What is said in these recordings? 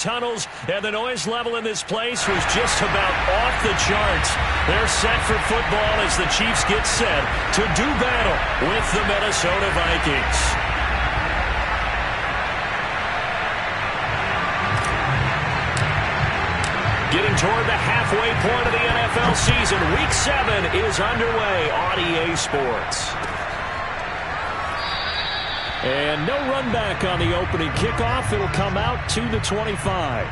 tunnels, and the noise level in this place was just about off the charts. They're set for football as the Chiefs get set to do battle with the Minnesota Vikings. Getting toward the halfway point of the NFL season, Week 7 is underway on EA Sports. And no run back on the opening kickoff. It'll come out to the 25.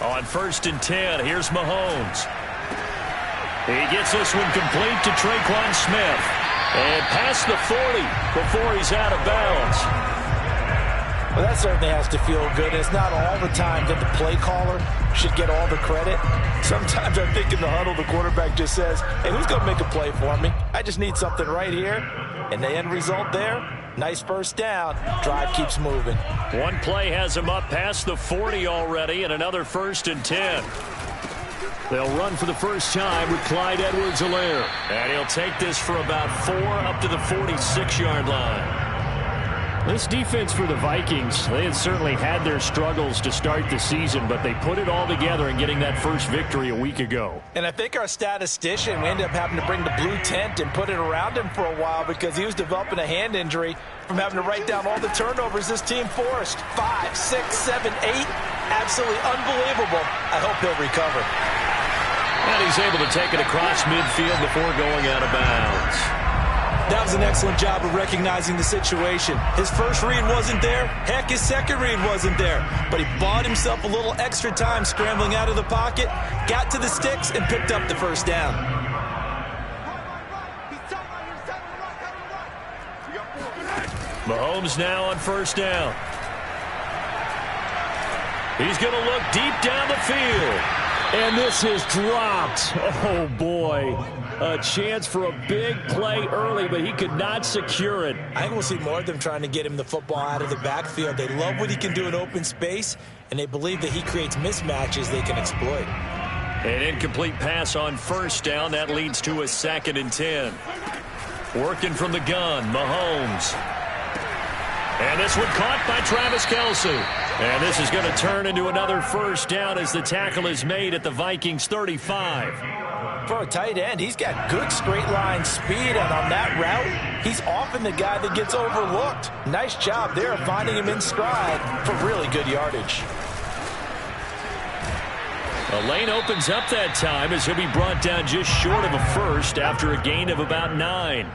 On 1st and 10, here's Mahomes. He gets this one complete to Tre'Quan Smith. And past the 40 before he's out of bounds. Well, that certainly has to feel good. It's not all the time that the play caller should get all the credit. Sometimes I think in the huddle, the quarterback just says, hey, who's going to make a play for me? I just need something right here. And the end result there, nice first down. Drive keeps moving. One play has him up past the 40 already, and another 1st and 10. They'll run for the first time with Clyde Edwards-Helaire. And he'll take this for about 4 up to the 46-yard line. This defense for the Vikings, they had certainly had their struggles to start the season, but they put it all together in getting that first victory a week ago. And I think our statistician, we ended up having to bring the blue tent and put it around him for a while because he was developing a hand injury from having to write down all the turnovers this team forced. 5, 6, 7, 8. Absolutely unbelievable. I hope he'll recover. And he's able to take it across midfield before going out of bounds. That was an excellent job of recognizing the situation. His first read wasn't there. Heck, his second read wasn't there. But he bought himself a little extra time scrambling out of the pocket, got to the sticks, and picked up the first down. Mahomes now on 1st down. He's going to look deep down the field. And this is dropped. Oh, boy. A chance for a big play early, but he could not secure it. I think we'll see more of them trying to get him the football out of the backfield. They love what he can do in open space, and they believe that he creates mismatches they can exploit. An incomplete pass on 1st down. That leads to a 2nd and 10. Working from the gun, Mahomes. And this one caught by Travis Kelce. And this is going to turn into another 1st down as the tackle is made at the Vikings 35. For a tight end, he's got good straight line speed, and on that route, he's often the guy that gets overlooked. Nice job there of finding him in stride for really good yardage. A lane opens up that time as he'll be brought down just short of a first after a gain of about 9.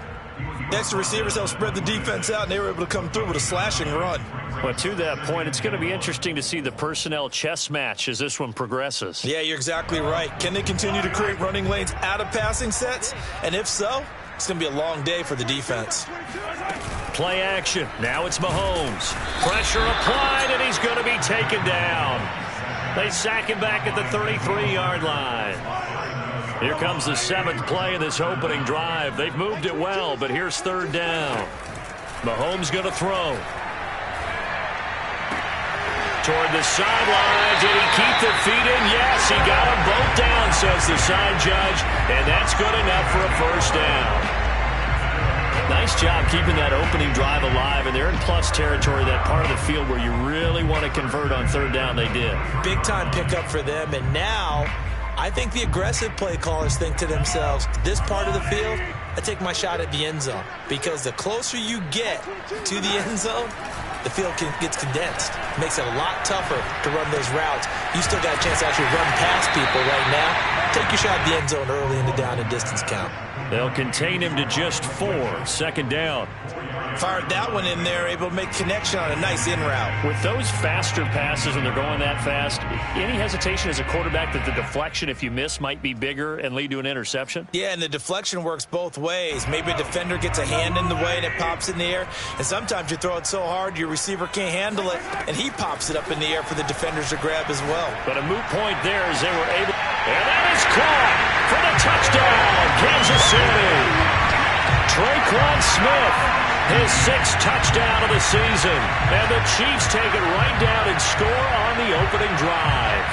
Next, the receivers helped spread the defense out, and they were able to come through with a slashing run. But to that point, it's going to be interesting to see the personnel chess match as this one progresses. Yeah, you're exactly right. Can they continue to create running lanes out of passing sets? And if so, it's going to be a long day for the defense. Play action. Now it's Mahomes. Pressure applied, and he's going to be taken down. They sack him back at the 33-yard line. Here comes the 7th play of this opening drive. They've moved it well, but here's 3rd down. Mahomes going to throw. Toward the sideline. Did he keep the feet in? Yes, he got them both down, says the side judge. And that's good enough for a 1st down. Nice job keeping that opening drive alive, and they're in plus territory, that part of the field where you really want to convert on 3rd down. They did. Big time pickup for them, and now I think the aggressive play callers think to themselves, this part of the field, I take my shot at the end zone. Because the closer you get to the end zone, the field gets condensed. Makes it a lot tougher to run those routes. You still got a chance to actually run past people right now. Take your shot at the end zone early in the down and distance count. They'll contain him to just 4. 2nd down. Fired that one in there, able to make connection on a nice in route. With those faster passes when they're going that fast, any hesitation as a quarterback that the deflection, if you miss, might be bigger and lead to an interception? Yeah, and the deflection works both ways. Maybe a defender gets a hand in the way and it pops in the air. And sometimes you throw it so hard your receiver can't handle it, and he pops it up in the air for the defenders to grab as well. But a moot point there as they were able. And that is caught for the touchdown, Kansas City. Traquan Smith, his 6th touchdown of the season. And the Chiefs take it right down and score on the opening drive.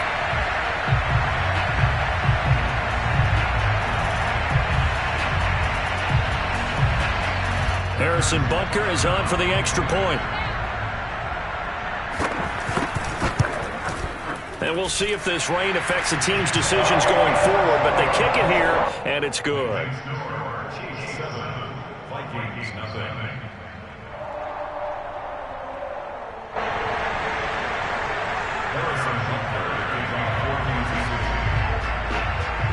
Harrison Butker is on for the extra point. And we'll see if this rain affects the team's decisions going forward, but they kick it here, and it's good.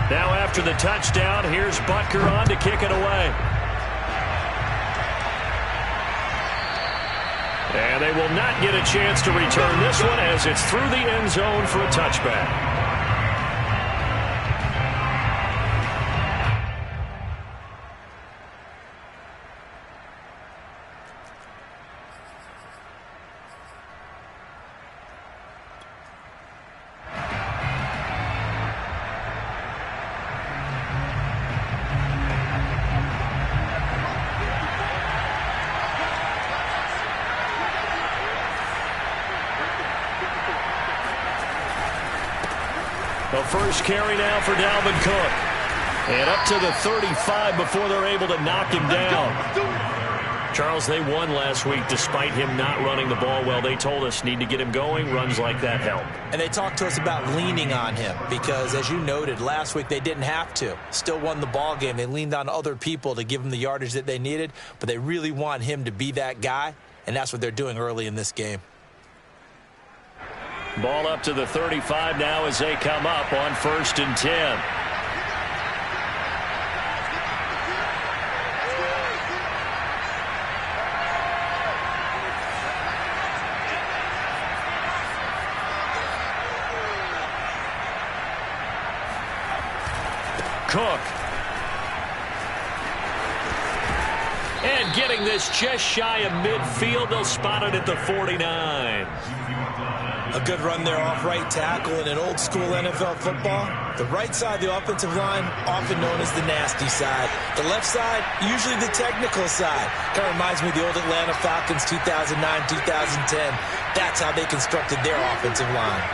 Now after the touchdown, here's Butker on to kick it away. And they will not get a chance to return this one as it's through the end zone for a touchback. The first carry now for Dalvin Cook. And up to the 35 before they're able to knock him down. Charles, they won last week despite him not running the ball well. They told us need to get him going. Runs like that help. And they talked to us about leaning on him because, as you noted, last week they didn't have to. Still won the ball game. They leaned on other people to give them the yardage that they needed, but they really want him to be that guy, and that's what they're doing early in this game. Ball up to the 35 now as they come up on 1st and 10. Cook. And getting this just shy of midfield. They'll spot it at the 49. A good run there off right tackle in an old-school NFL football. The right side, the offensive line, often known as the nasty side. The left side, usually the technical side. Kind of reminds me of the old Atlanta Falcons 2009-2010. That's how they constructed their offensive line.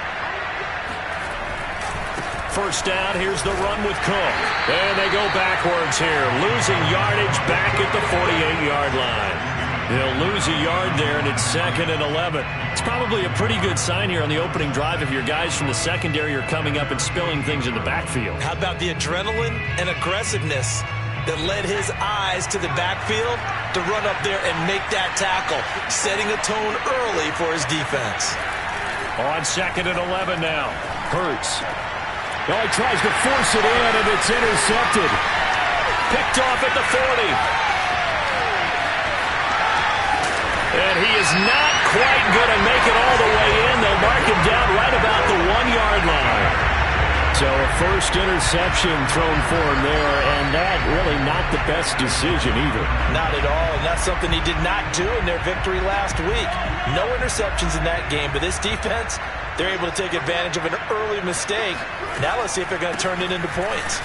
First down, here's the run with Cook. And they go backwards here, losing yardage back at the 48-yard line. They'll lose a yard there, and it's 2nd and 11. It's probably a pretty good sign here on the opening drive if your guys from the secondary are coming up and spilling things in the backfield. How about the adrenaline and aggressiveness that led his eyes to the backfield to run up there and make that tackle, setting a tone early for his defense. On 2nd and 11 now. Hurts. Well, he tries to force it in, and it's intercepted. Picked off at the 40. And he is not quite going to make it all the way in. They'll mark him down right about the 1-yard line. So a first interception thrown for him there, and that really not the best decision either. Not at all, and that's something he did not do in their victory last week. No interceptions in that game, but this defense, they're able to take advantage of an early mistake. Now let's see if they're going to turn it into points.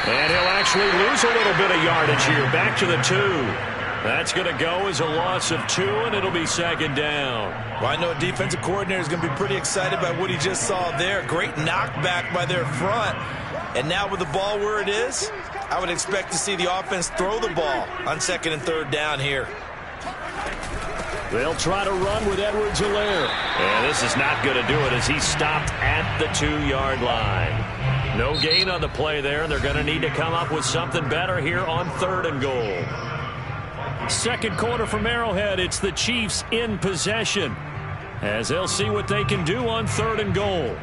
And he'll actually lose a little bit of yardage here, back to the 2. That's going to go as a loss of 2, and it'll be 2nd down. Well, I know a defensive coordinator is going to be pretty excited by what he just saw there. Great knockback by their front. And now with the ball where it is, I would expect to see the offense throw the ball on 2nd and 3rd down here. They'll try to run with Edwards-Helaire. And this is not going to do it as he's stopped at the 2-yard line. No gain on the play there. They're going to need to come up with something better here on 3rd and goal. Second quarter from Arrowhead. It's the Chiefs in possession as they'll see what they can do on 3rd and goal.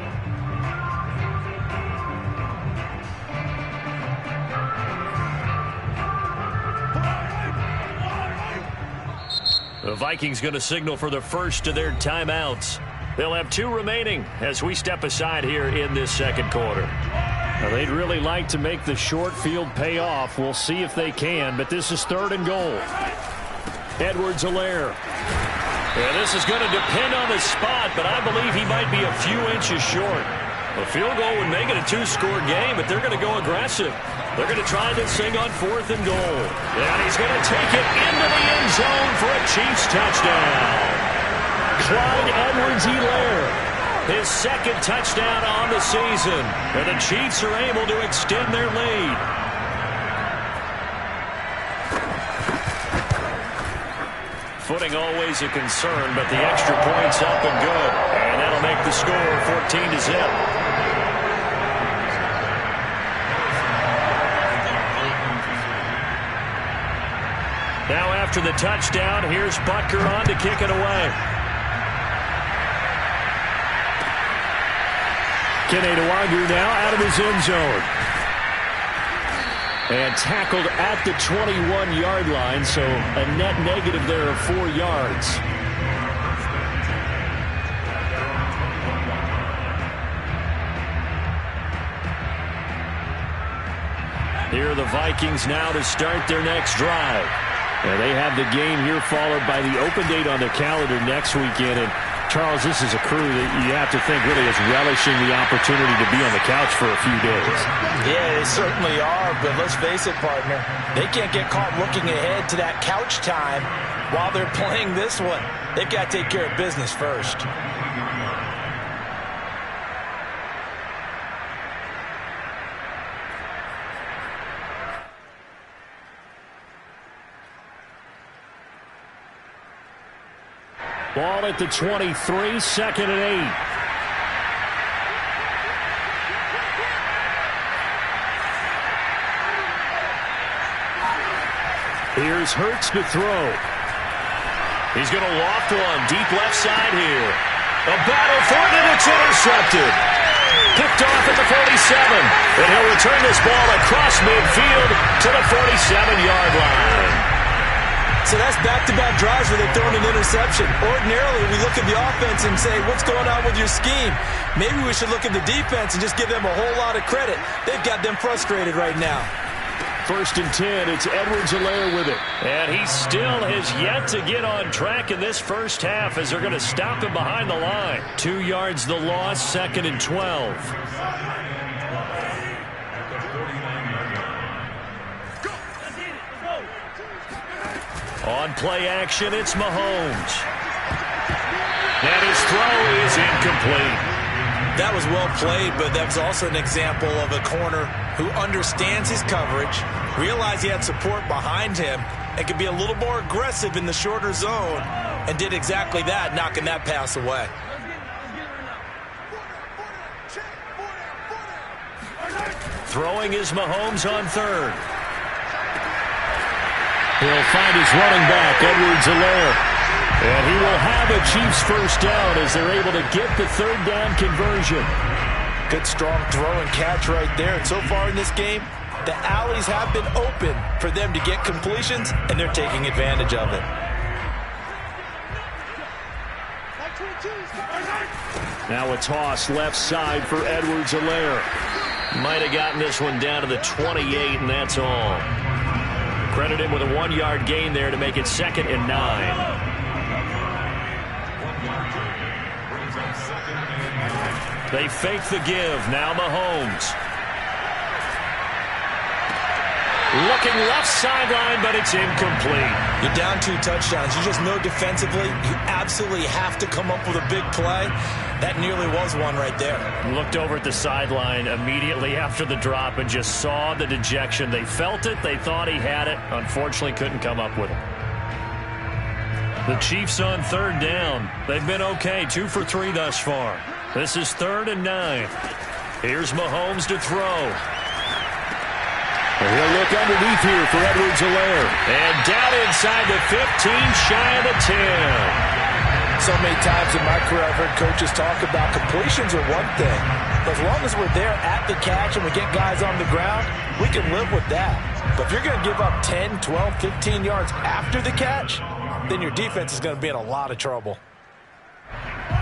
The Vikings going to signal for the first of their timeouts. They'll have 2 remaining as we step aside here in this second quarter. Now, they'd really like to make the short field pay off. We'll see if they can, but this is 3rd and goal. Edwards-Helaire. Yeah, this is going to depend on the spot, but I believe he might be a few inches short. A field goal would make it a 2-score game, but they're going to go aggressive. They're going to try this thing on 4th and goal. And he's going to take it into the end zone for a Chiefs touchdown. Clyde Edwards-Helaire, his 2nd touchdown on the season. And the Chiefs are able to extend their lead. Footing always a concern, but the extra point's up and good. And that'll make the score 14-0. Now after the touchdown, here's Butker on to kick it away. Kene Nwangwu now out of his end zone. And tackled at the 21-yard line, so a net negative there of 4 yards. Here are the Vikings now to start their next drive. Yeah, they have the game here followed by the open date on the calendar next weekend. And Charles, this is a crew that you have to think really is relishing the opportunity to be on the couch for a few days. Yeah, they certainly are, but let's face it, partner. They can't get caught looking ahead to that couch time while they're playing this one. They've got to take care of business first. Ball at the 23, 2nd and 8. Here's Hurts to throw. He's going to loft one deep left side here. A battle for it, and it's intercepted. Picked off at the 47. And he'll return this ball across midfield to the 47-yard line. So that's back-to-back drives where they've thrown an interception. Ordinarily, we look at the offense and say, what's going on with your scheme? Maybe we should look at the defense and just give them a whole lot of credit. They've got them frustrated right now. 1st and 10, it's Edwards-Helaire with it. And he still has yet to get on track in this first half as they're going to stop him behind the line. 2 yards the loss, 2nd and 12. On play action, it's Mahomes. And his throw is incomplete. That was well played, but that was also an example of a corner who understands his coverage, realized he had support behind him, and could be a little more aggressive in the shorter zone, and did exactly that, knocking that pass away. Throwing is Mahomes on 3rd. He'll find his running back, Edwards-Helaire. And he will have a Chiefs first down as they're able to get the 3rd down conversion. Good strong throw and catch right there. And so far in this game, the alleys have been open for them to get completions, and they're taking advantage of it. Now a toss left side for Edwards-Helaire. Might have gotten this one down to the 28, and that's all. Credit him with a 1-yard gain there to make it 2nd and 9. They fake the give. Now Mahomes. Looking left sideline, but it's incomplete. You're down 2 touchdowns. You just know defensively you absolutely have to come up with a big play. That nearly was one right there. Looked over at the sideline immediately after the drop and just saw the dejection. They felt it. They thought he had it. Unfortunately, couldn't come up with it. The Chiefs on 3rd down. They've been okay. 2 for 3 thus far. This is 3rd and 9. Here's Mahomes to throw. He'll look underneath here for Edwards-Helaire. And down inside the 15, shy of the 10. So many times in my career I've heard coaches talk about completions are one thing. But as long as we're there at the catch and we get guys on the ground, we can live with that. But if you're going to give up 10, 12, 15 yards after the catch, then your defense is going to be in a lot of trouble.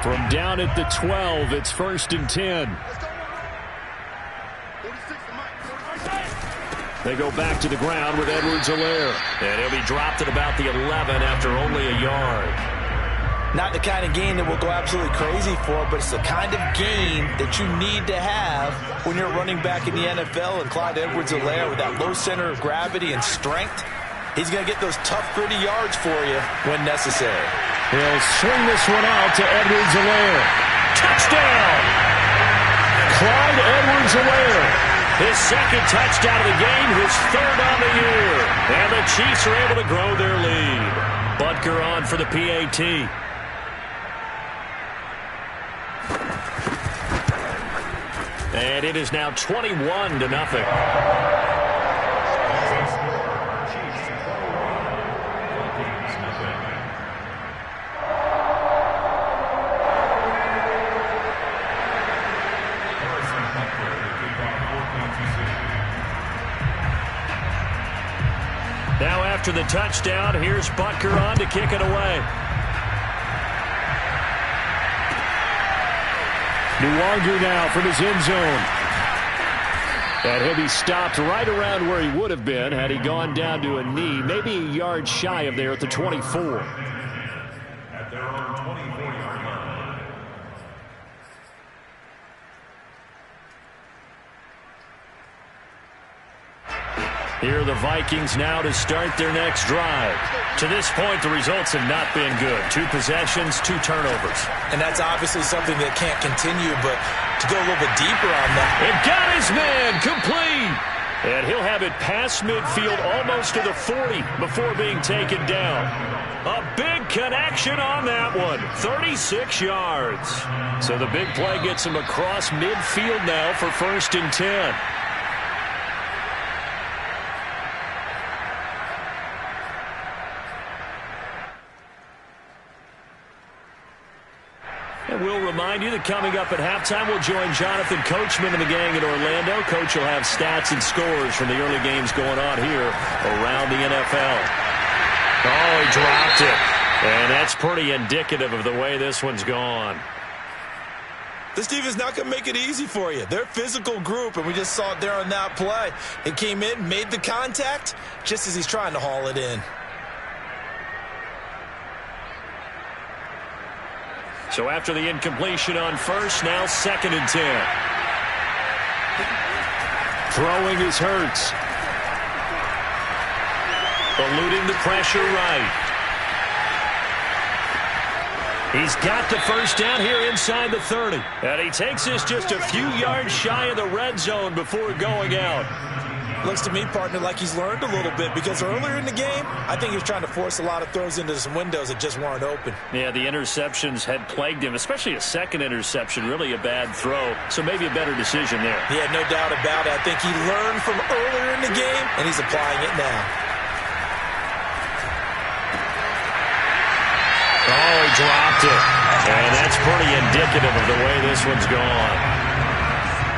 From down at the 12, it's 1st and 10. They go back to the ground with Edwards-Helaire. And he'll be dropped at about the 11 after only a yard. Not the kind of game that we'll go absolutely crazy for, but it's the kind of game that you need to have when you're running back in the NFL. And Clyde Edwards-Helaire, with that low center of gravity and strength, he's going to get those tough, gritty yards for you when necessary. He'll swing this one out to Edwards-Helaire. Touchdown! Clyde Edwards-Helaire. His second touchdown of the game, his 3rd on the year. And the Chiefs are able to grow their lead. Butker on for the PAT. And it is now 21-0. Now after the touchdown, here's Butker on to kick it away. Nwangu now from his end zone. And he'll be stopped right around where he would have been had he gone down to a knee, maybe a yard shy of there at the 24. At their own 24-yard line. Here are the Vikings now to start their next drive. To this point, the results have not been good. 2 possessions, 2 turnovers. And that's obviously something that can't continue, but to go a little bit deeper on that. And got his man complete. And he'll have it past midfield almost to the 40 before being taken down. A big connection on that one. 36 yards. So the big play gets him across midfield now for 1st and 10. And we'll remind you that coming up at halftime, we'll join Jonathan Coachman and the gang in Orlando. Coach will have stats and scores from the early games going on here around the NFL. Oh, he dropped it. And that's pretty indicative of the way this one's gone. This defense is not going to make it easy for you. They're a physical group, and we just saw it there on that play. It came in, made the contact, just as he's trying to haul it in. So after the incompletion on 1st, now 2nd and 10. Throwing is Hurts. Eluding the pressure right. He's got the 1st down here inside the 30. And he takes this just a few yards shy of the red zone before going out. Looks to me, partner, like he's learned a little bit, because earlier in the game, I think he was trying to force a lot of throws into some windows that just weren't open. Yeah, the interceptions had plagued him, especially a second interception, really a bad throw. So maybe a better decision there. Yeah, no doubt about it. I think he learned from earlier in the game, and he's applying it now. Oh, he dropped it. And that's pretty indicative of the way this one's gone.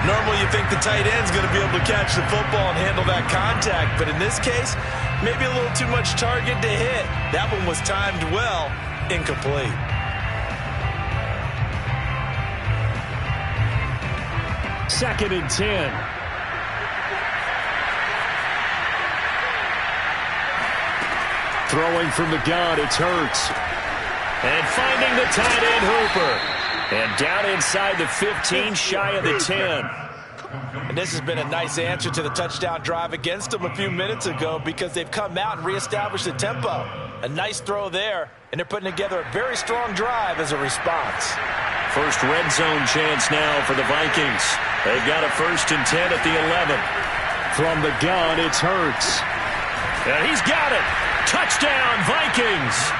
Normally you think the tight end's going to be able to catch the football and handle that contact, but in this case, maybe a little too much target to hit. That one was timed well, incomplete. Second and 10. Throwing from the gun, it's Hurts. And finding the tight end Hooper. And down inside the 15, shy of the 10. And this has been a nice answer to the touchdown drive against them a few minutes ago, because they've come out and reestablished the tempo. A nice throw there, and they're putting together a very strong drive as a response. First red zone chance now for the Vikings. They've got a 1st and 10 at the 11. From the gun, it's Hurts. And he's got it. Touchdown, Vikings.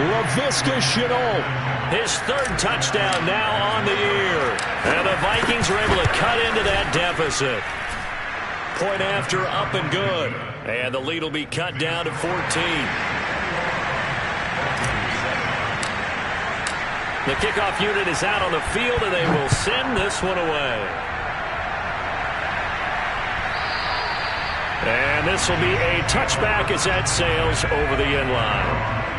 Laviska Shenault. His 3rd touchdown now on the year. And the Vikings are able to cut into that deficit. Point after, up and good. And the lead will be cut down to 14. The kickoff unit is out on the field, and they will send this one away. And this will be a touchback as that sails over the end line.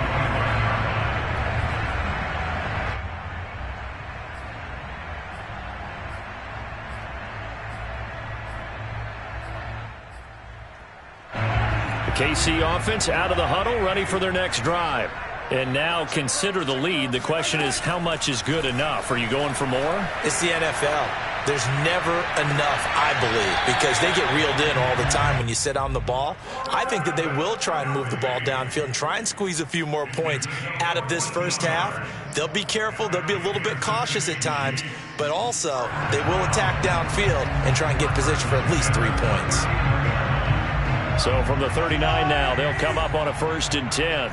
KC offense out of the huddle, ready for their next drive. And now consider the lead. The question is, how much is good enough? Are you going for more? It's the NFL. There's never enough, I believe, because they get reeled in all the time when you sit on the ball. I think that they will try and move the ball downfield and try and squeeze a few more points out of this first half. They'll be careful. They'll be a little bit cautious at times, but also they will attack downfield and try and get position for at least 3 points. So from the 39 now, they'll come up on a 1st and 10.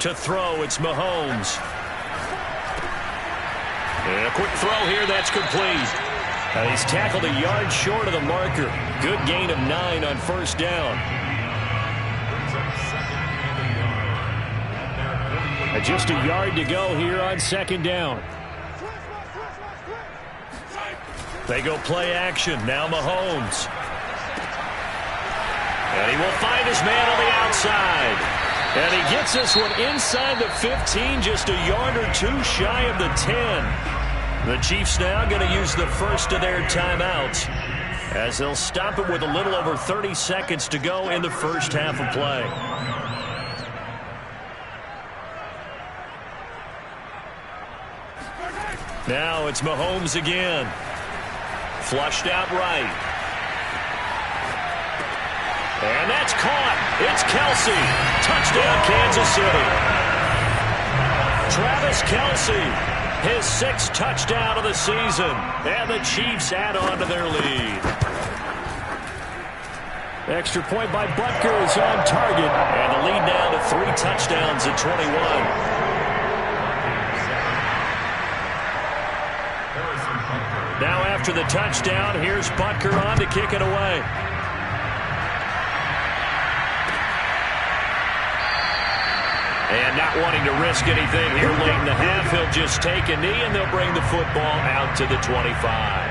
To throw, it's Mahomes. And a quick throw here, that's complete. And he's tackled a yard short of the marker. Good gain of 9 on 1st down. And just a yard to go here on 2nd down. They go play action. Now Mahomes. And he will find his man on the outside. And he gets this one inside the 15, just a yard or 2 shy of the 10. The Chiefs now going to use the first of their timeouts as they'll stop it with a little over 30 seconds to go in the first half of play. Now it's Mahomes again. Flushed out right. And that's caught. It's Kelce. Touchdown, Kansas City. Travis Kelce, his 6th touchdown of the season. And the Chiefs add on to their lead. Extra point by Butker is on target. And the lead now to 3 touchdowns at 21. Now after the touchdown, here's Butker on to kick it away. And not wanting to risk anything here late in the half, he'll just take a knee, and they'll bring the football out to the 25.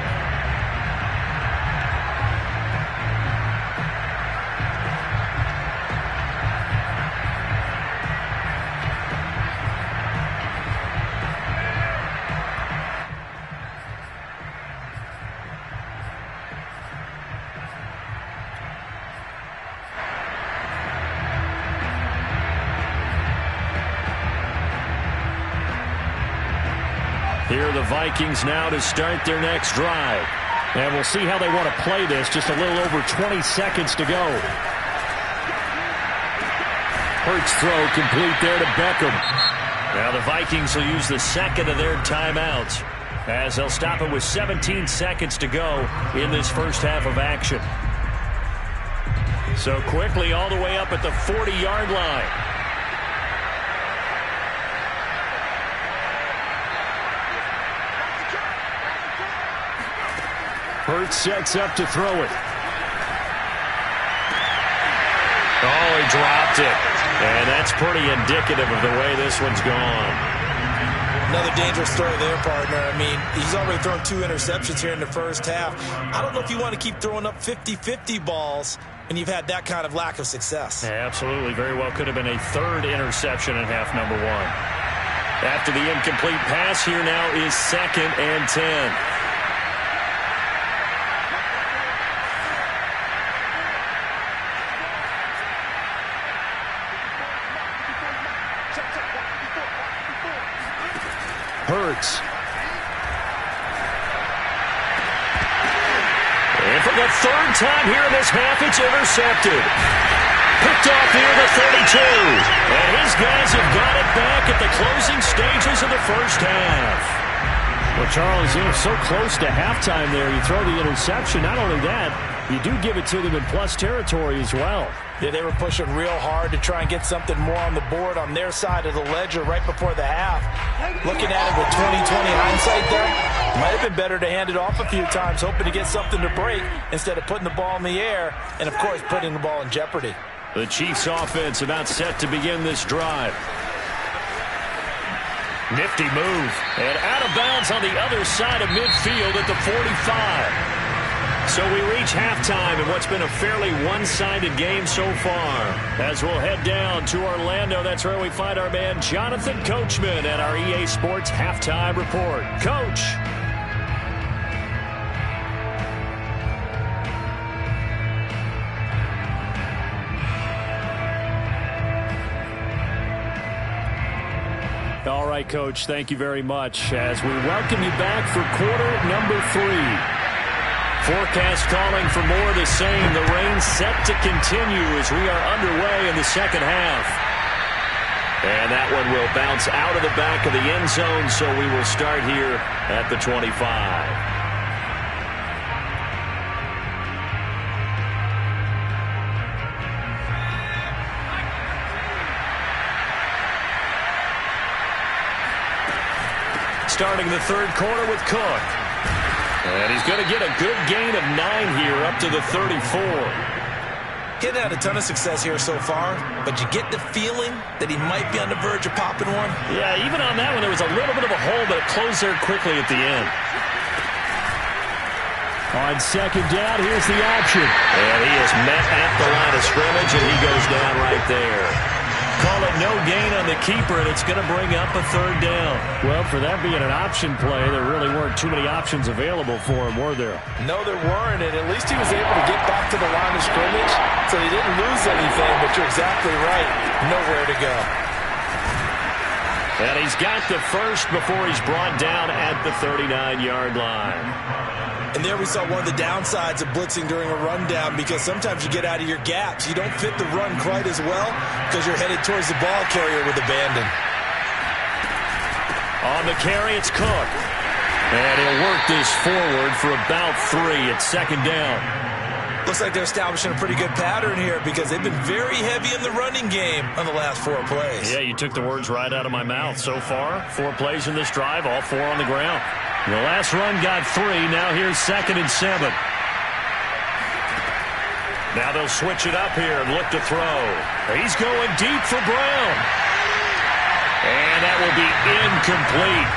Here are the Vikings now to start their next drive. And we'll see how they want to play this. Just a little over 20 seconds to go. Hurts throw complete there to Beckham. Now the Vikings will use the 2nd of their timeouts as they'll stop it with 17 seconds to go in this first half of action. So quickly all the way up at the 40-yard line. Hurts sets up to throw it. Oh, he dropped it. And that's pretty indicative of the way this one's gone. Another dangerous throw there, partner. I mean, he's already thrown 2 interceptions here in the first half. I don't know if you want to keep throwing up 50-50 balls when you've had that kind of lack of success. Yeah, absolutely. Very well could have been a 3rd interception in half number 1. After the incomplete pass, here now is 2nd and 10. Hurts. And for the 3rd time here in this half, it's intercepted. Picked off near the 32. And his guys have got it back at the closing stages of the first half. Well, Charles, you're so close to halftime there. You throw the interception. Not only that, you do give it to them in plus territory as well. Yeah, they were pushing real hard to try and get something more on the board on their side of the ledger right before the half. Looking at it with 20/20 hindsight there, might have been better to hand it off a few times, hoping to get something to break instead of putting the ball in the air and, of course, putting the ball in jeopardy. The Chiefs offense about set to begin this drive. Nifty move. And out of bounds on the other side of midfield at the 45. So we reach halftime in what's been a fairly one-sided game so far. As we'll head down to Orlando, that's where we find our man Jonathan Coachman at our EA Sports Halftime Report. Coach. All right, Coach, thank you very much as we welcome you back for quarter number 3. Forecast calling for more of the same. The rain set to continue as we are underway in the second half. And that one will bounce out of the back of the end zone, so we will start here at the 25. Starting the third quarter with Cook. And he's going to get a good gain of 9 here up to the 34. He's had a ton of success here so far, but you get the feeling that he might be on the verge of popping one. Yeah, even on that one, there was a little bit of a hole, but it closed there quickly at the end. On second down, here's the option. And he is met at the line of scrimmage, and he goes down right there. Call it no gain on the keeper, and it's going to bring up a third down. Well, for that being an option play, there really weren't too many options available for him, were there? No, there weren't, and at least he was able to get back to the line of scrimmage, so he didn't lose anything, but you're exactly right. Nowhere to go. And he's got the first before he's brought down at the 39-yard line. And there we saw one of the downsides of blitzing during a rundown, because sometimes you get out of your gaps. You don't fit the run quite as well because you're headed towards the ball carrier with abandon. On the carry, it's Cook. And he'll work this forward for about 3 at second down. Looks like they're establishing a pretty good pattern here because they've been very heavy in the running game on the last 4 plays. Yeah, you took the words right out of my mouth. So far, 4 plays in this drive, all 4 on the ground. The last run got 3. Now here's 2nd and 7. Now they'll switch it up here and look to throw. He's going deep for Brown. And that will be incomplete.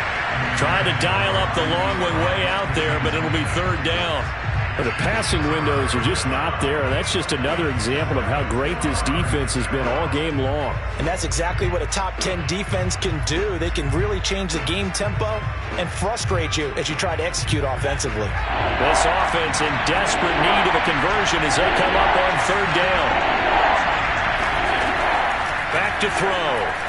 Tried to dial up the long one way out there, but it'll be 3rd down. The passing windows are just not there. That's just another example of how great this defense has been all game long. And that's exactly what a top 10 defense can do. They can really change the game tempo and frustrate you as you try to execute offensively. This offense in desperate need of a conversion as they come up on 3rd down. Back to throw.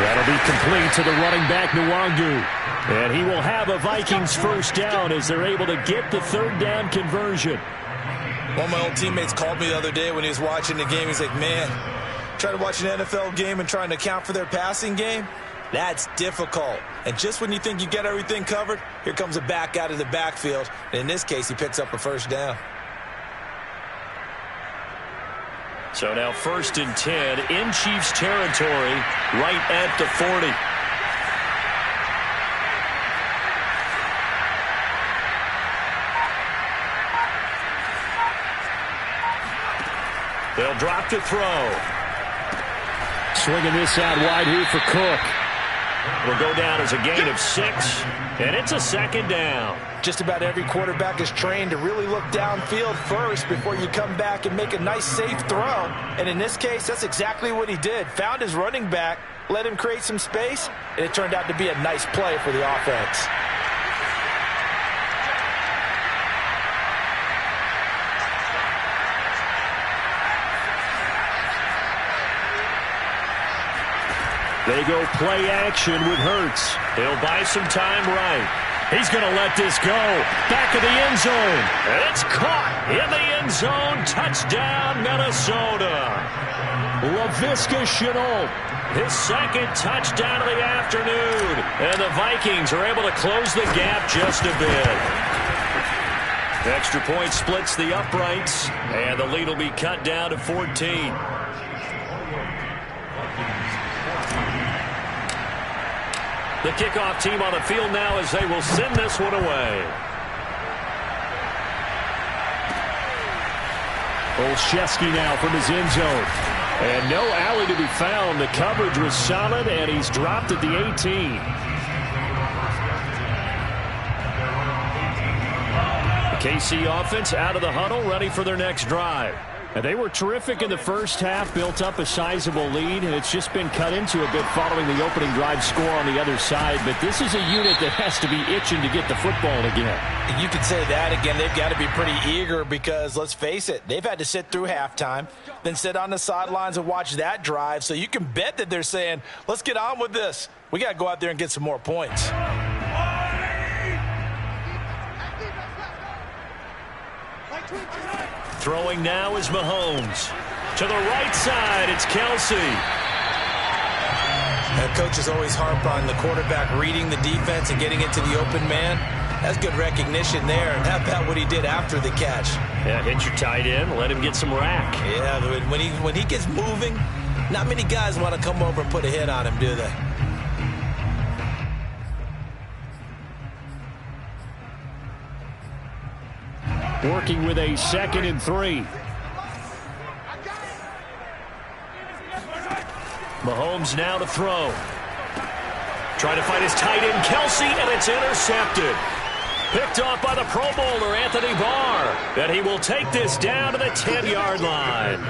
That'll be complete to the running back, Nwangu. And he will have a Vikings first down as they're able to get the 3rd down conversion. One of my old teammates called me the other day when he was watching the game. He's like, man, trying to watch an NFL game and trying to account for their passing game, that's difficult. And just when you think you get everything covered, here comes a back out of the backfield. And in this case, he picks up a first down. So now 1st and 10 in Chiefs territory right at the 40. They'll drop to throw. Swinging this out wide here for Cook. Will go down as a gain of 6, and it's a 2nd down. Just about every quarterback is trained to really look downfield first before you come back and make a nice, safe throw. And in this case, that's exactly what he did. Found his running back, let him create some space, and it turned out to be a nice play for the offense. They go play action with Hurts. He'll buy some time right. He's going to let this go. Back of the end zone. And it's caught in the end zone. Touchdown, Minnesota. Laviska Shenault, his 2nd touchdown of the afternoon. And the Vikings are able to close the gap just a bit. Extra point splits the uprights. And the lead will be cut down to 14. The kickoff team on the field now as they will send this one away. Olszewski now from his end zone. And no alley to be found. The coverage was solid, and he's dropped at the 18. The KC offense out of the huddle, ready for their next drive. And they were terrific in the first half, built up a sizable lead, and it's just been cut into a bit following the opening drive score on the other side. But this is a unit that has to be itching to get the football again. You could say that again. They've got to be pretty eager because, let's face it, they've had to sit through halftime, then sit on the sidelines and watch that drive. So you can bet that they're saying, let's get on with this. We got to go out there and get some more points. Throwing now is Mahomes. To the right side, it's Kelsey. And coaches always harp on the quarterback reading the defense and getting into the open man. That's good recognition there. And how about what he did after the catch? Yeah, hit your tight end, let him get some rack. Yeah, when he gets moving, not many guys want to come over and put a hit on him, do they? Working with a 2nd and 3. Mahomes now to throw. Trying to find his tight end, Kelsey, and it's intercepted. Picked off by the Pro Bowler, Anthony Barr. And he will take this down to the 10-yard line.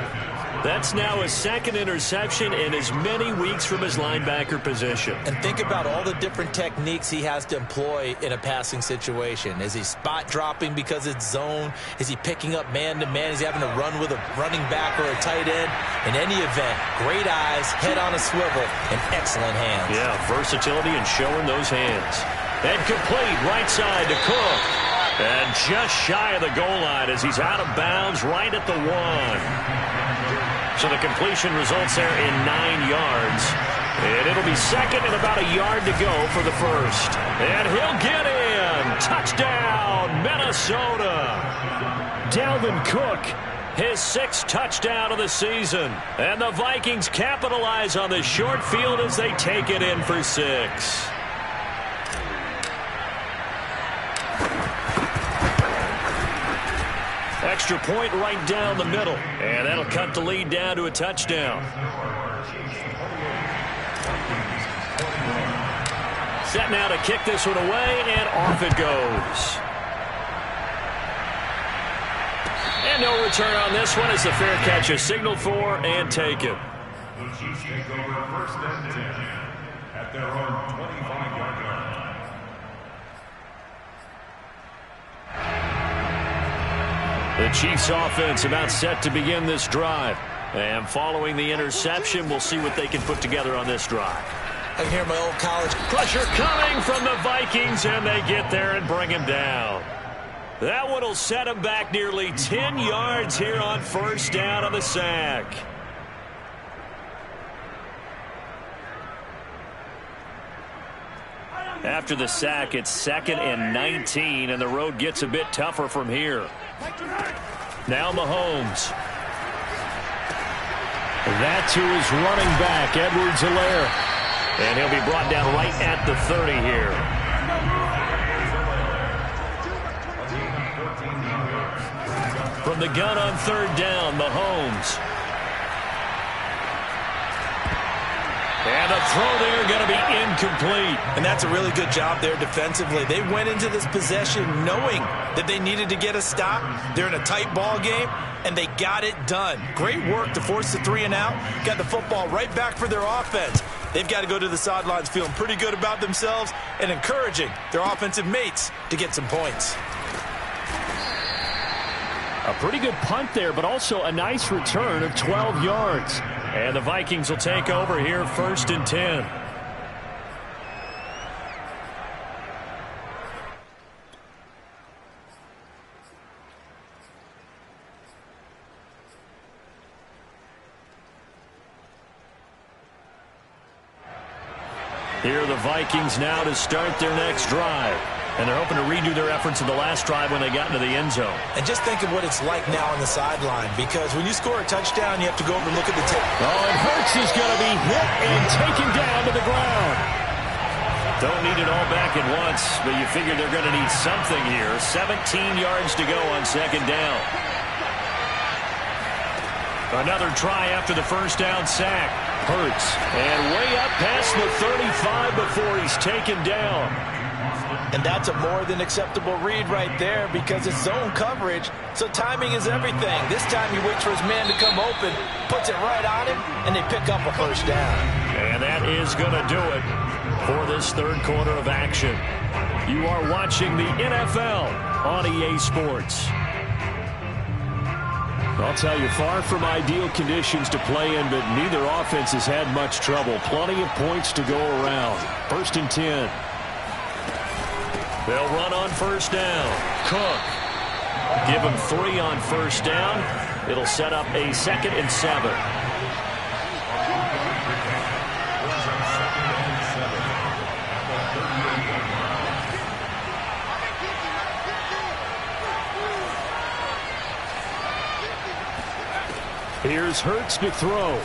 That's now his 2nd interception in as many weeks from his linebacker position. And think about all the different techniques he has to employ in a passing situation. Is he spot dropping because it's zone? Is he picking up man-to-man? Is he having to run with a running back or a tight end? In any event, great eyes, head on a swivel, and excellent hands. Yeah, versatility and showing those hands. And complete right side to Cook. And just shy of the goal line as he's out of bounds right at the 1. So the completion results there in 9 yards. And it'll be 2nd and about a yard to go for the first. And he'll get in. Touchdown, Minnesota. Dalvin Cook, his 6th touchdown of the season. And the Vikings capitalize on the short field as they take it in for 6. Extra point right down the middle. And that'll cut the lead down to a touchdown. Set now to kick this one away, and off it goes. And no return on this one as the fair catch is signaled for and taken. The Chiefs take over 1st and 10 at their own 25-yard line. The Chiefs offense about set to begin this drive. And following the interception, we'll see what they can put together on this drive. I can hear my old college. Pressure coming from the Vikings, and they get there and bring him down. That one will set him back nearly 10 yards here on 1st down on the sack. After the sack, it's 2nd and 19, and the road gets a bit tougher from here. Now Mahomes. That to his running back, Edwards-Helaire. And he'll be brought down right at the 30 here. From the gun on 3rd down, Mahomes. And the throw there going to be incomplete. And that's a really good job there defensively. They went into this possession knowing that they needed to get a stop. They're in a tight ball game, and they got it done. Great work to force the 3 and out. Got the football right back for their offense. They've got to go to the sidelines feeling pretty good about themselves and encouraging their offensive mates to get some points. A pretty good punt there, but also a nice return of 12 yards. And the Vikings will take over here 1st and 10. Here are the Vikings now to start their next drive. And they're hoping to redo their efforts in the last drive when they got into the end zone. And just think of what it's like now on the sideline, because when you score a touchdown, you have to go over and look at the tape. Oh, and Hurts is going to be hit and taken down to the ground. Don't need it all back at once, but you figure they're going to need something here. 17 yards to go on 2nd down. Another try after the 1st down sack. Hurts, and way up past the 35 before he's taken down. And that's a more than acceptable read right there because it's zone coverage, so timing is everything. This time he waits for his man to come open, puts it right on him, and they pick up a first down. And that is going to do it for this third quarter of action. You are watching the NFL on EA Sports. I'll tell you, far from ideal conditions to play in, but neither offense has had much trouble. Plenty of points to go around. 1st and 10. They'll run on first down. Cook. Give him 3 on first down. It'll set up a 2nd and 7. Here's Hurts to throw.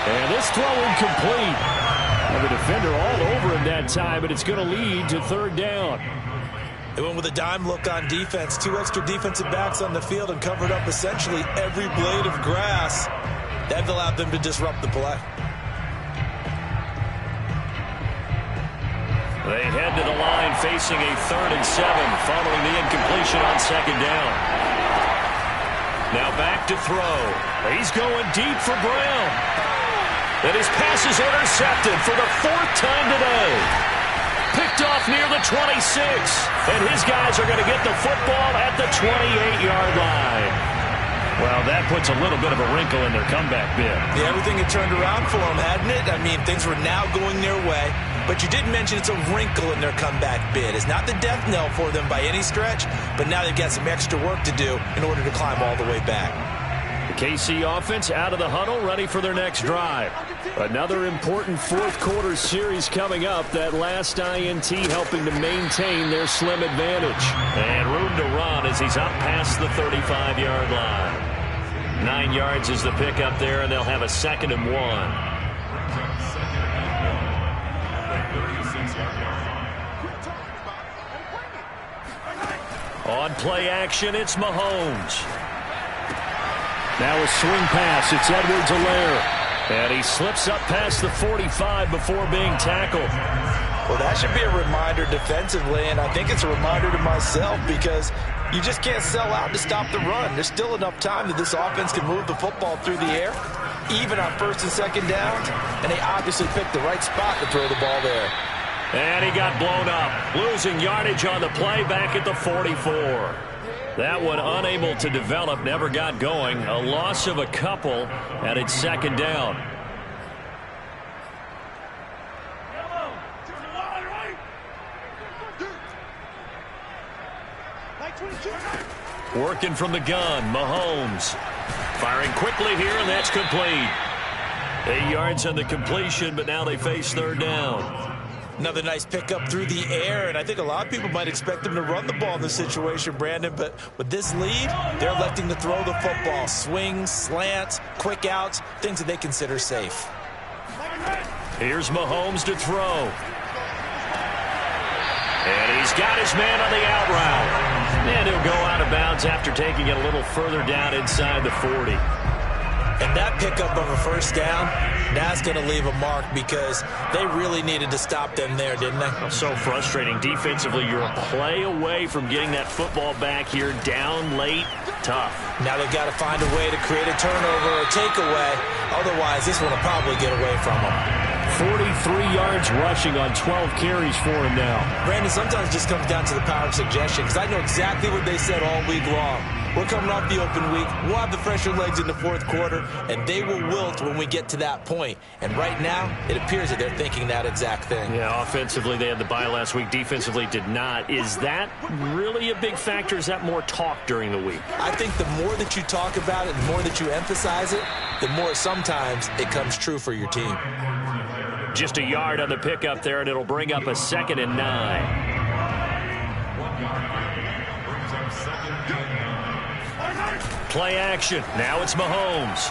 And this throw incomplete. And the defender all over him that time, but it's going to lead to 3rd down. They went with a dime look on defense. 2 extra defensive backs on the field and covered up essentially every blade of grass. That allowed them to disrupt the play. They head to the line facing a 3rd and 7 following the incompletion on 2nd down. Now back to throw. He's going deep for Brown. And his pass is intercepted for the 4th time today. Picked off near the 26. And his guys are going to get the football at the 28-yard line. Well, that puts a little bit of a wrinkle in their comeback bid. Yeah, everything had turned around for them, hadn't it? I mean, things were now going their way. But you did mention it's a wrinkle in their comeback bid. It's not the death knell for them by any stretch, but now they've got some extra work to do in order to climb all the way back. The KC offense out of the huddle, ready for their next drive. Another important 4th quarter series coming up. That last INT helping to maintain their slim advantage. And room to run as he's up past the 35-yard line. 9 yards is the pickup there, and they'll have a 2nd and 1. On play action, it's Mahomes. Now a swing pass. It's Edwards-Helaire. And he slips up past the 45 before being tackled. Well, that should be a reminder defensively, and I think it's a reminder to myself because you just can't sell out to stop the run. There's still enough time that this offense can move the football through the air, even on 1st and 2nd downs, and they obviously picked the right spot to throw the ball there. And he got blown up, losing yardage on the play back at the 44. That one unable to develop, never got going. A loss of a couple, and it's 2nd down. Working from the gun, Mahomes. Firing quickly here, and that's complete. 8 yards on the completion, but now they face 3rd down. Another nice pickup through the air, and I think a lot of people might expect them to run the ball in this situation, Brandon, but with this lead, they're electing to throw the football. Swings, slants, quick outs, things that they consider safe. Here's Mahomes to throw. And he's got his man on the out route. And he'll go out of bounds after taking it a little further down inside the 40. And that pickup of a first down, that's going to leave a mark because they really needed to stop them there, didn't they? So frustrating. Defensively, you're a play away from getting that football back here down late. Tough. Now they've got to find a way to create a turnover or takeaway. Otherwise, this one will probably get away from them. 43 yards rushing on 12 carries for him now. Brandon, sometimes it just comes down to the power of suggestion because I know exactly what they said all week long. We're coming off the open week. We'll have the fresher legs in the 4th quarter, and they will wilt when we get to that point. And right now, it appears that they're thinking that exact thing. Yeah, offensively, they had the bye last week. Defensively, did not. Is that really a big factor? Is that more talk during the week? I think the more that you talk about it, the more that you emphasize it, the more sometimes it comes true for your team. Just a yard on the pickup there, and it'll bring up a 2nd and 9. Play action. Now it's Mahomes.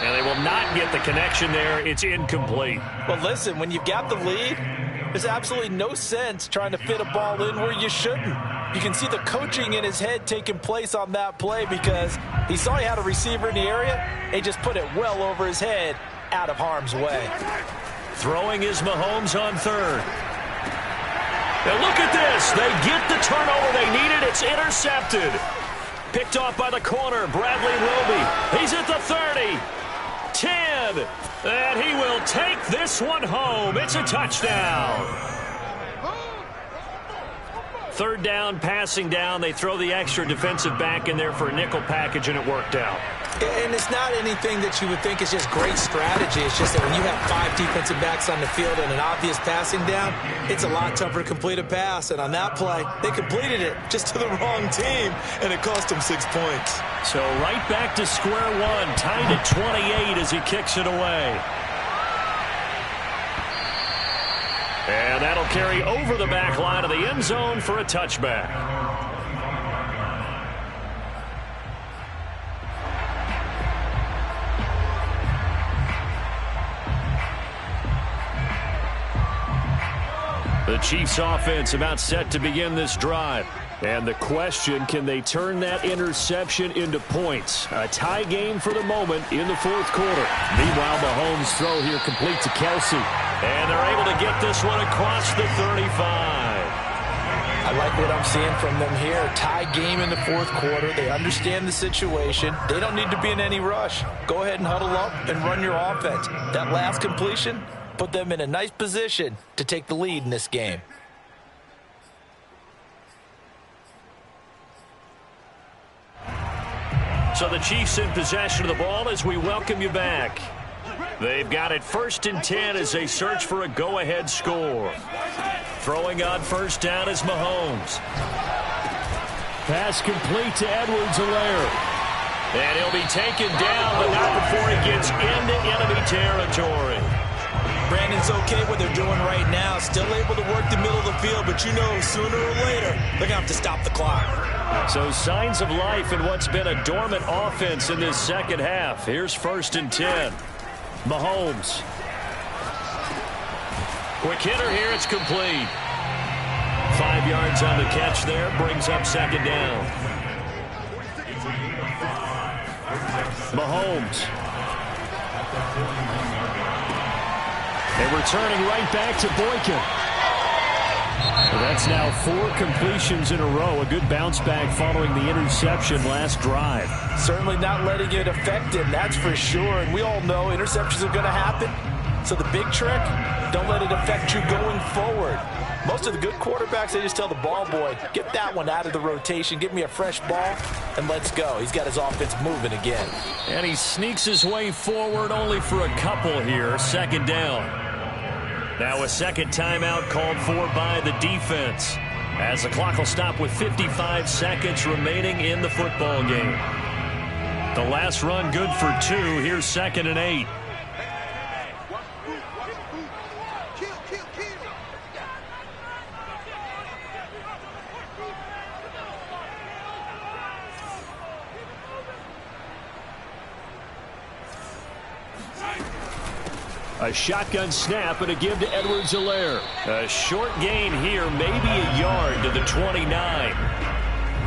And they will not get the connection there. It's incomplete. Well, listen, when you've got the lead, There's absolutely no sense trying to fit a ball in where you shouldn't. You can see the coaching in his head taking place on that play because he saw he had a receiver in the area and just put it well over his head out of harm's way. Throwing is Mahomes on third. And look at this. They get the turnover they needed. It's intercepted. Picked off by the corner, Bradley Roby. He's at the 30. 10. And he will take this one home. It's a touchdown. Third down, passing down. They throw the extra defensive back in there for a nickel package, and it worked out. And it's not anything that you would think is just great strategy. It's just that when you have 5 defensive backs on the field and an obvious passing down, it's a lot tougher to complete a pass. And on that play, they completed it just to the wrong team, and it cost them 6 points. So right back to square one, tied at 28 as he kicks it away. And that'll carry over the back line of the end zone for a touchback. The Chiefs offense about set to begin this drive. And the question, can they turn that interception into points? A tie game for the moment in the fourth quarter. Meanwhile, Mahomes' throw here complete to Kelsey. And they're able to get this one across the 35. I like what I'm seeing from them here. Tie game in the fourth quarter. They understand the situation. They don't need to be in any rush. Go ahead and huddle up and run your offense. That last completion put them in a nice position to take the lead in this game. So the Chiefs in possession of the ball as we welcome you back. They've got it 1st and 10 as they search for a go-ahead score. Throwing on first down is Mahomes. Pass complete to Edwards-Helaire. And he'll be taken down, but not before he gets into enemy territory. Brandon's okay what they're doing right now. Still able to work the middle of the field, but you know sooner or later they're going to have to stop the clock. So signs of life in what's been a dormant offense in this second half. Here's 1st and 10. Mahomes. Quick hitter here. It's complete. 5 yards on the catch there. Brings up 2nd down. Mahomes. And returning right back to Boykin. Well, that's now 4 completions in a row. A good bounce back following the interception last drive. Certainly not letting it affect him, that's for sure. And we all know interceptions are going to happen. So the big trick, don't let it affect you going forward. Most of the good quarterbacks, they just tell the ball boy, get that one out of the rotation, give me a fresh ball, and let's go. He's got his offense moving again. And he sneaks his way forward only for a couple here. 2nd down. Now a second timeout called for by the defense, as the clock will stop with 55 seconds remaining in the football game. The last run good for 2. Here's 2nd and 8. A shotgun snap and a give to Edwards-Helaire. A short gain here, maybe a yard to the 29.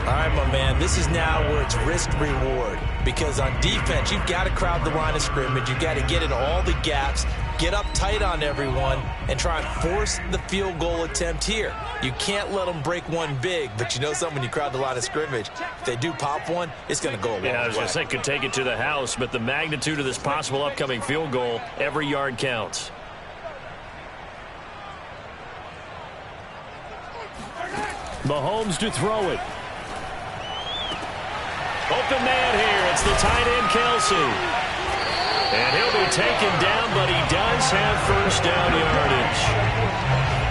All right, my man, this is now where it's risk-reward. Because on defense, you've got to crowd the line of scrimmage. You've got to get in all the gaps, get up tight on everyone, and try and force the field goal attempt here. You can't let them break one big, but you know something, when you crowd the line of scrimmage, if they do pop one, it's going to go a long way. Yeah, I was going to say could take it to the house, but the magnitude of this possible upcoming field goal, every yard counts. Mahomes to throw it. Open man here. It's the tight end, Kelsey. And he'll be taken down, but he does have first down yardage.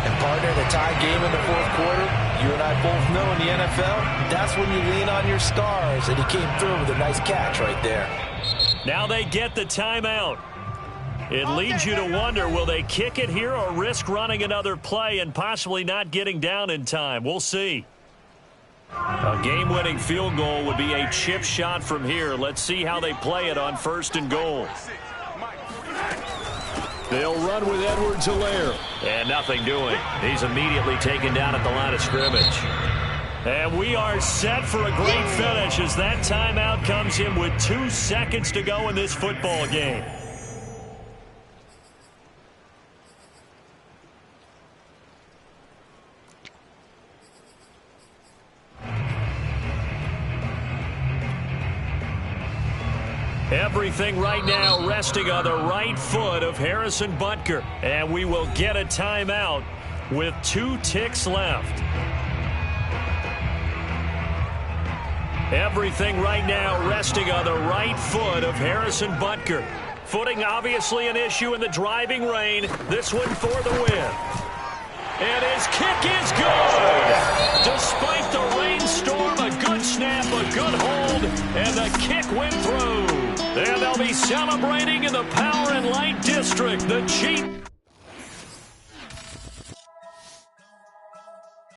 And partner, the tie game in the fourth quarter, you and I both know in the NFL, that's when you lean on your stars, and he came through with a nice catch right there. Now they get the timeout. It leads you to wonder, will they kick it here or risk running another play and possibly not getting down in time? We'll see. A game-winning field goal would be a chip shot from here. Let's see how they play it on 1st and goal. They'll run with Edwards-Helaire. And nothing doing. He's immediately taken down at the line of scrimmage. And we are set for a great finish as that timeout comes in with 2 seconds to go in this football game. Everything right now resting on the right foot of Harrison Butker. And we will get a timeout with 2 ticks left. Everything right now resting on the right foot of Harrison Butker. Footing obviously an issue in the driving rain. This one for the win. And his kick is good. Despite the rainstorm, a good snap, a good hold, and the kick went through. And they'll be celebrating in the Power and Light District. The Chiefs.